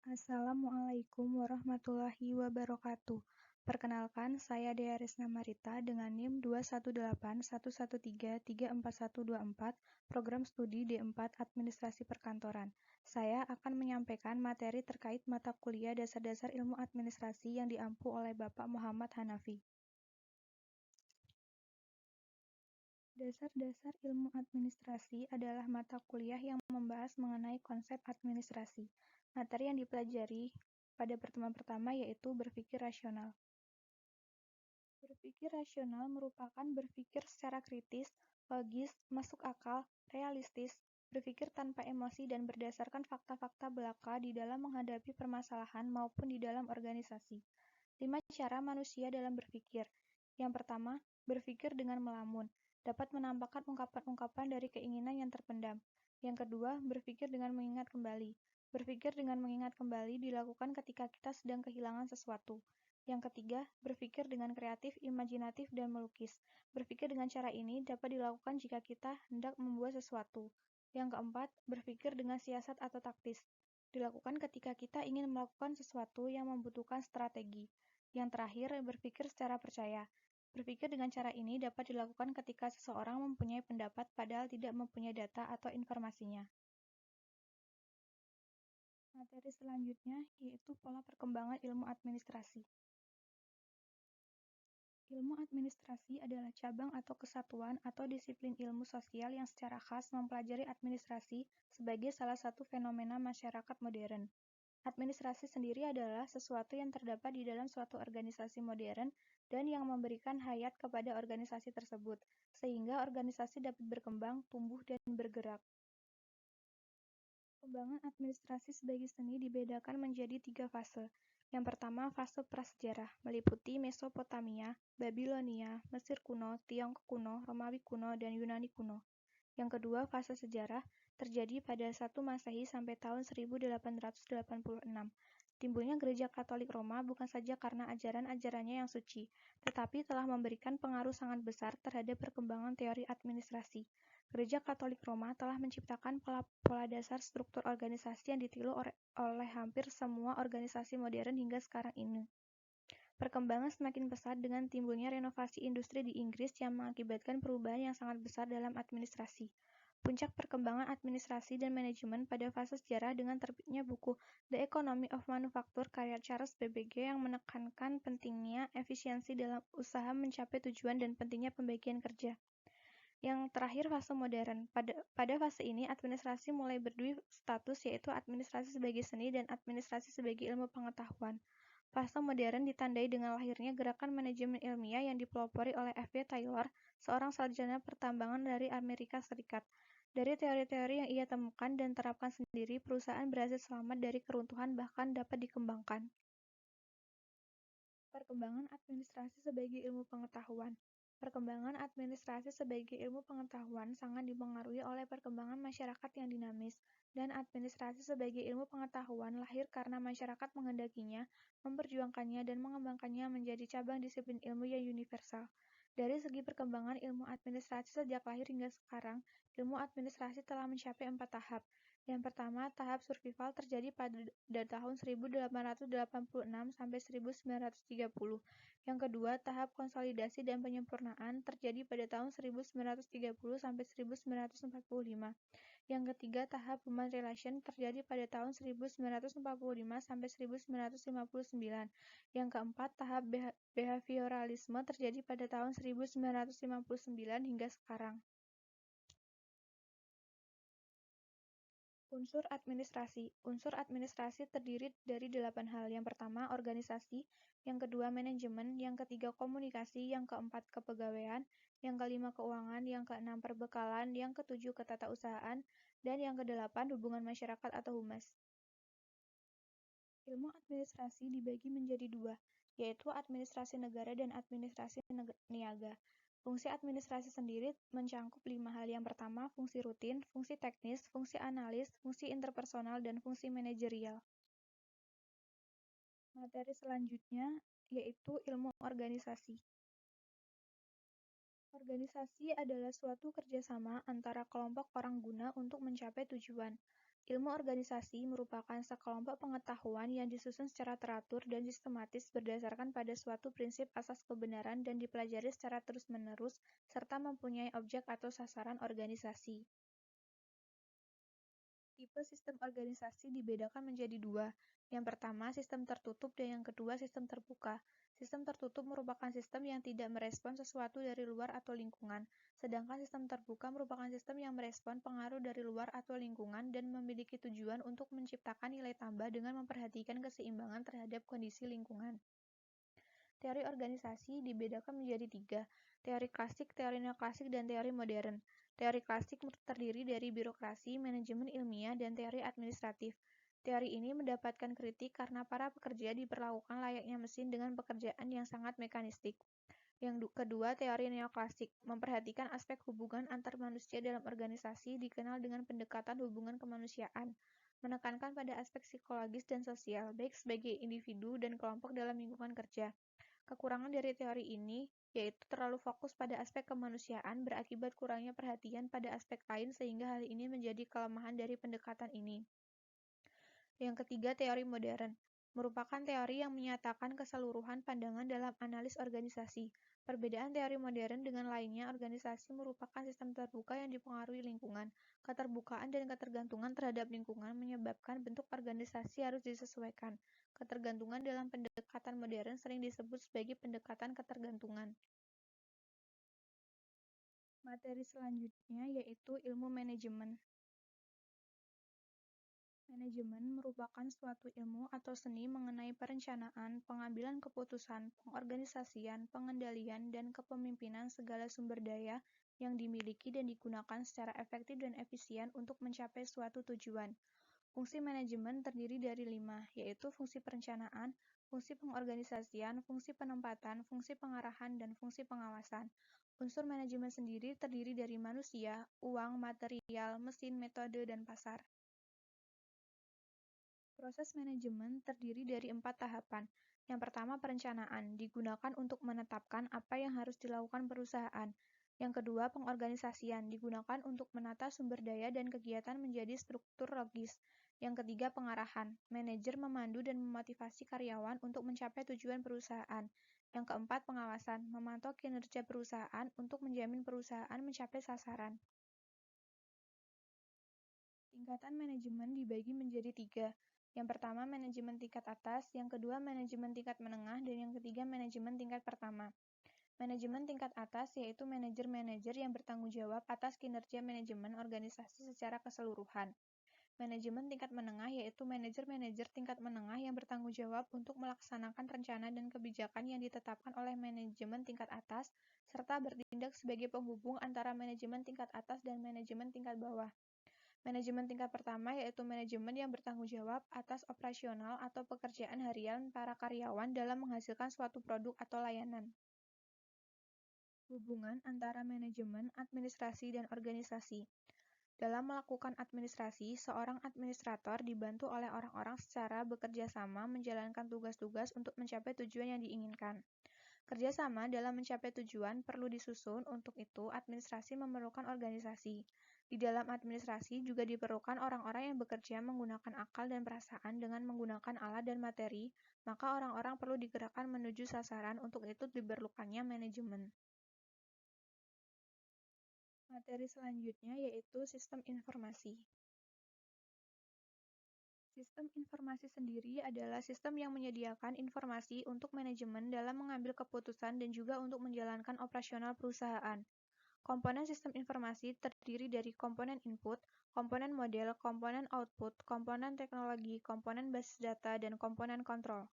Assalamualaikum warahmatullahi wabarakatuh. Perkenalkan, saya Dea Risna Marita dengan NIM 21811334124, Program Studi D4 Administrasi Perkantoran. Saya akan menyampaikan materi terkait mata kuliah Dasar-Dasar Ilmu Administrasi yang diampu oleh Bapak Muhammad Hanafi. Dasar-dasar ilmu administrasi adalah mata kuliah yang membahas mengenai konsep administrasi. Materi yang dipelajari pada pertemuan pertama yaitu berpikir rasional. Berpikir rasional merupakan berpikir secara kritis, logis, masuk akal, realistis, berpikir tanpa emosi dan berdasarkan fakta-fakta belaka di dalam menghadapi permasalahan maupun di dalam organisasi. 5 cara manusia dalam berpikir. Yang pertama, berpikir dengan melamun, dapat menampakkan ungkapan-ungkapan dari keinginan yang terpendam. Yang kedua, berpikir dengan mengingat kembali. Berpikir dengan mengingat kembali dilakukan ketika kita sedang kehilangan sesuatu. Yang ketiga, berpikir dengan kreatif, imajinatif, dan melukis. Berpikir dengan cara ini dapat dilakukan jika kita hendak membuat sesuatu. Yang keempat, berpikir dengan siasat atau taktis. Dilakukan ketika kita ingin melakukan sesuatu yang membutuhkan strategi. Yang terakhir, berpikir secara percaya. Berpikir dengan cara ini dapat dilakukan ketika seseorang mempunyai pendapat padahal tidak mempunyai data atau informasinya. Materi selanjutnya yaitu pola perkembangan ilmu administrasi. Ilmu administrasi adalah cabang atau kesatuan atau disiplin ilmu sosial yang secara khas mempelajari administrasi sebagai salah satu fenomena masyarakat modern. Administrasi sendiri adalah sesuatu yang terdapat di dalam suatu organisasi modern dan yang memberikan hayat kepada organisasi tersebut, sehingga organisasi dapat berkembang, tumbuh, dan bergerak. Perkembangan administrasi sebagai seni dibedakan menjadi 3 fase. Yang pertama, fase prasejarah, meliputi Mesopotamia, Babilonia, Mesir kuno, Tiongkok kuno, Romawi kuno, dan Yunani kuno. Yang kedua, fase sejarah, terjadi pada 1 Masehi sampai tahun 1886. Timbulnya Gereja Katolik Roma bukan saja karena ajaran-ajarannya yang suci, tetapi telah memberikan pengaruh sangat besar terhadap perkembangan teori administrasi. Gereja Katolik Roma telah menciptakan pola dasar struktur organisasi yang ditiru oleh hampir semua organisasi modern hingga sekarang ini. Perkembangan semakin pesat dengan timbulnya renovasi industri di Inggris yang mengakibatkan perubahan yang sangat besar dalam administrasi. Puncak perkembangan administrasi dan manajemen pada fase sejarah dengan terbitnya buku The Economy of Manufacture karya Charles Babbage yang menekankan pentingnya efisiensi dalam usaha mencapai tujuan dan pentingnya pembagian kerja. Yang terakhir, fase modern. Pada fase ini, administrasi mulai berdua status, yaitu administrasi sebagai seni dan administrasi sebagai ilmu pengetahuan. Fase modern ditandai dengan lahirnya gerakan manajemen ilmiah yang dipelopori oleh F.B. Taylor, seorang sarjana pertambangan dari Amerika Serikat. Dari teori-teori yang ia temukan dan terapkan sendiri, perusahaan berhasil selamat dari keruntuhan bahkan dapat dikembangkan. Perkembangan administrasi sebagai ilmu pengetahuan. Perkembangan administrasi sebagai ilmu pengetahuan sangat dipengaruhi oleh perkembangan masyarakat yang dinamis, dan administrasi sebagai ilmu pengetahuan lahir karena masyarakat menghendakinya, memperjuangkannya, dan mengembangkannya menjadi cabang disiplin ilmu yang universal. Dari segi perkembangan ilmu administrasi sejak lahir hingga sekarang, ilmu administrasi telah mencapai 4 tahap. Yang pertama, tahap survival terjadi pada tahun 1886 sampai 1930. Yang kedua, tahap konsolidasi dan penyempurnaan terjadi pada tahun 1930 sampai 1945. Yang ketiga, tahap human relation terjadi pada tahun 1945 sampai 1959. Yang keempat, tahap behavioralisme terjadi pada tahun 1959 hingga sekarang. Unsur administrasi. Unsur administrasi terdiri dari 8 hal. Yang pertama, organisasi. Yang kedua, manajemen. Yang ketiga, komunikasi. Yang keempat, kepegawaian. Yang kelima, keuangan. Yang keenam, perbekalan. Yang ketujuh, ketatausahaan. Dan yang kedelapan, hubungan masyarakat atau humas. Ilmu administrasi dibagi menjadi 2, yaitu administrasi negara dan administrasi niaga. Fungsi administrasi sendiri mencangkup 5 hal. Yang pertama, fungsi rutin, fungsi teknis, fungsi analis, fungsi interpersonal, dan fungsi manajerial. Materi selanjutnya yaitu ilmu organisasi. Organisasi adalah suatu kerjasama antara kelompok orang guna untuk mencapai tujuan. Ilmu organisasi merupakan sekelompok pengetahuan yang disusun secara teratur dan sistematis berdasarkan pada suatu prinsip asas kebenaran dan dipelajari secara terus-menerus, serta mempunyai objek atau sasaran organisasi. Tipe sistem organisasi dibedakan menjadi dua. Yang pertama, sistem tertutup dan yang kedua, sistem terbuka. Sistem tertutup merupakan sistem yang tidak merespon sesuatu dari luar atau lingkungan, sedangkan sistem terbuka merupakan sistem yang merespon pengaruh dari luar atau lingkungan dan memiliki tujuan untuk menciptakan nilai tambah dengan memperhatikan keseimbangan terhadap kondisi lingkungan. Teori organisasi dibedakan menjadi tiga, teori klasik, teori neoklasik, dan teori modern. Teori klasik terdiri dari birokrasi, manajemen ilmiah, dan teori administratif. Teori ini mendapatkan kritik karena para pekerja diperlakukan layaknya mesin dengan pekerjaan yang sangat mekanistik. Yang kedua, teori neoklasik, memperhatikan aspek hubungan antar manusia dalam organisasi dikenal dengan pendekatan hubungan kemanusiaan, menekankan pada aspek psikologis dan sosial, baik sebagai individu dan kelompok dalam lingkungan kerja. Kekurangan dari teori ini yaitu terlalu fokus pada aspek kemanusiaan berakibat kurangnya perhatian pada aspek lain sehingga hal ini menjadi kelemahan dari pendekatan ini. Yang ketiga, teori modern merupakan teori yang menyatakan keseluruhan pandangan dalam analis organisasi. Perbedaan teori modern dengan lainnya, organisasi merupakan sistem terbuka yang dipengaruhi lingkungan. Keterbukaan dan ketergantungan terhadap lingkungan menyebabkan bentuk organisasi harus disesuaikan. Ketergantungan dalam pendekatan modern sering disebut sebagai pendekatan ketergantungan. Materi selanjutnya yaitu ilmu manajemen. Manajemen merupakan suatu ilmu atau seni mengenai perencanaan, pengambilan keputusan, pengorganisasian, pengendalian, dan kepemimpinan segala sumber daya yang dimiliki dan digunakan secara efektif dan efisien untuk mencapai suatu tujuan. Fungsi manajemen terdiri dari 5, yaitu fungsi perencanaan, fungsi pengorganisasian, fungsi penempatan, fungsi pengarahan, dan fungsi pengawasan. Unsur manajemen sendiri terdiri dari manusia, uang, material, mesin, metode, dan pasar. Proses manajemen terdiri dari 4 tahapan. Yang pertama, perencanaan, digunakan untuk menetapkan apa yang harus dilakukan perusahaan. Yang kedua, pengorganisasian, digunakan untuk menata sumber daya dan kegiatan menjadi struktur logis. Yang ketiga, pengarahan, manajer memandu dan memotivasi karyawan untuk mencapai tujuan perusahaan. Yang keempat, pengawasan, memantau kinerja perusahaan untuk menjamin perusahaan mencapai sasaran. Tingkatan manajemen dibagi menjadi 3. Yang pertama, manajemen tingkat atas, yang kedua, manajemen tingkat menengah, dan yang ketiga, manajemen tingkat pertama. Manajemen tingkat atas yaitu manajer-manajer yang bertanggung jawab atas kinerja manajemen organisasi secara keseluruhan. Manajemen tingkat menengah yaitu manajer-manajer tingkat menengah yang bertanggung jawab untuk melaksanakan rencana dan kebijakan yang ditetapkan oleh manajemen tingkat atas, serta bertindak sebagai penghubung antara manajemen tingkat atas dan manajemen tingkat bawah. Manajemen tingkat pertama yaitu manajemen yang bertanggung jawab atas operasional atau pekerjaan harian para karyawan dalam menghasilkan suatu produk atau layanan. Hubungan antara manajemen, administrasi, dan organisasi. Dalam melakukan administrasi, seorang administrator dibantu oleh orang-orang secara bekerja sama menjalankan tugas-tugas untuk mencapai tujuan yang diinginkan. Kerjasama dalam mencapai tujuan perlu disusun, untuk itu administrasi memerlukan organisasi. Di dalam administrasi juga diperlukan orang-orang yang bekerja menggunakan akal dan perasaan dengan menggunakan alat dan materi, maka orang-orang perlu digerakkan menuju sasaran, untuk itu diperlukannya manajemen. Materi selanjutnya yaitu sistem informasi. Sistem informasi sendiri adalah sistem yang menyediakan informasi untuk manajemen dalam mengambil keputusan dan juga untuk menjalankan operasional perusahaan. Komponen sistem informasi terdiri dari komponen input, komponen model, komponen output, komponen teknologi, komponen basis data, dan komponen kontrol.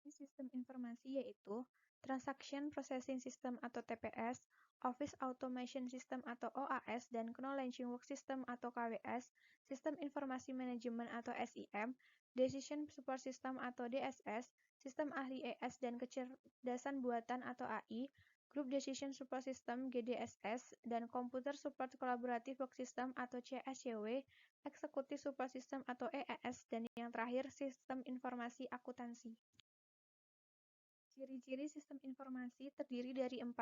Sistem informasi yaitu Transaction Processing System atau TPS, Office Automation System atau OAS, dan Knowledge Work System atau KWS, Sistem Informasi Manajemen atau SIM, Decision Support System atau DSS, Sistem Ahli ES dan Kecerdasan Buatan atau AI, Group Decision Support System GDSS, dan Computer Support Collaborative Work System atau CSCW, Executive Support System atau EES, dan yang terakhir Sistem Informasi Akuntansi. Ciri-ciri sistem informasi terdiri dari 4,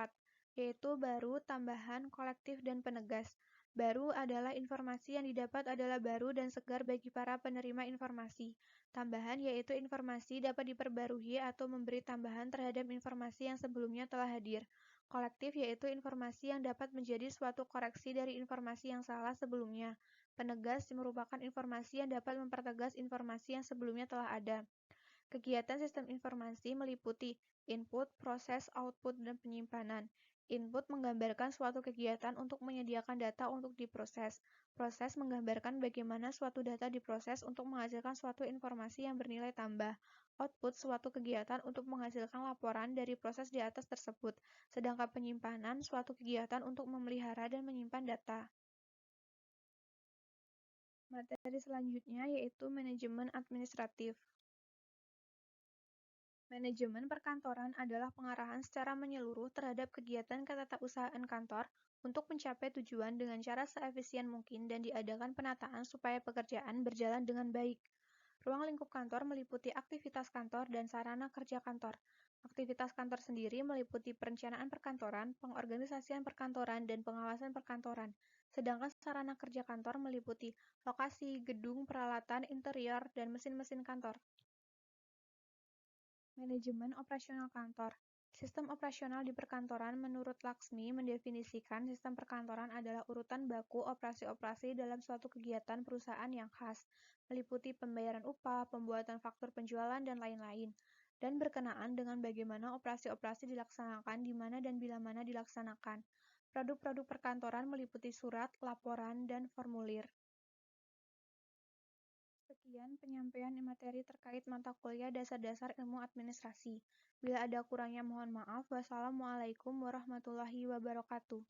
yaitu baru, tambahan, kolektif, dan penegas. Baru adalah informasi yang didapat adalah baru dan segar bagi para penerima informasi. Tambahan yaitu informasi dapat diperbarui atau memberi tambahan terhadap informasi yang sebelumnya telah hadir. Kolektif yaitu informasi yang dapat menjadi suatu koreksi dari informasi yang salah sebelumnya. Penegas merupakan informasi yang dapat mempertegas informasi yang sebelumnya telah ada. Kegiatan sistem informasi meliputi input, proses, output, dan penyimpanan. Input menggambarkan suatu kegiatan untuk menyediakan data untuk diproses. Proses menggambarkan bagaimana suatu data diproses untuk menghasilkan suatu informasi yang bernilai tambah. Output suatu kegiatan untuk menghasilkan laporan dari proses di atas tersebut. Sedangkan penyimpanan suatu kegiatan untuk memelihara dan menyimpan data. Materi selanjutnya yaitu manajemen administratif. Manajemen perkantoran adalah pengarahan secara menyeluruh terhadap kegiatan ketetapusahaan kantor untuk mencapai tujuan dengan cara seefisien mungkin dan diadakan penataan supaya pekerjaan berjalan dengan baik. Ruang lingkup kantor meliputi aktivitas kantor dan sarana kerja kantor. Aktivitas kantor sendiri meliputi perencanaan perkantoran, pengorganisasian perkantoran, dan pengawasan perkantoran. Sedangkan sarana kerja kantor meliputi lokasi, gedung, peralatan, interior, dan mesin-mesin kantor. Manajemen operasional kantor. Sistem operasional di perkantoran menurut Laksmi mendefinisikan sistem perkantoran adalah urutan baku operasi-operasi dalam suatu kegiatan perusahaan yang khas, meliputi pembayaran upah, pembuatan faktur penjualan, dan lain-lain, dan berkenaan dengan bagaimana operasi-operasi dilaksanakan, di mana dan bila mana dilaksanakan. Produk-produk perkantoran meliputi surat, laporan, dan formulir. Sekian penyampaian materi terkait mata kuliah Dasar-Dasar Ilmu Administrasi. Bila ada kurangnya mohon maaf. Wassalamualaikum warahmatullahi wabarakatuh.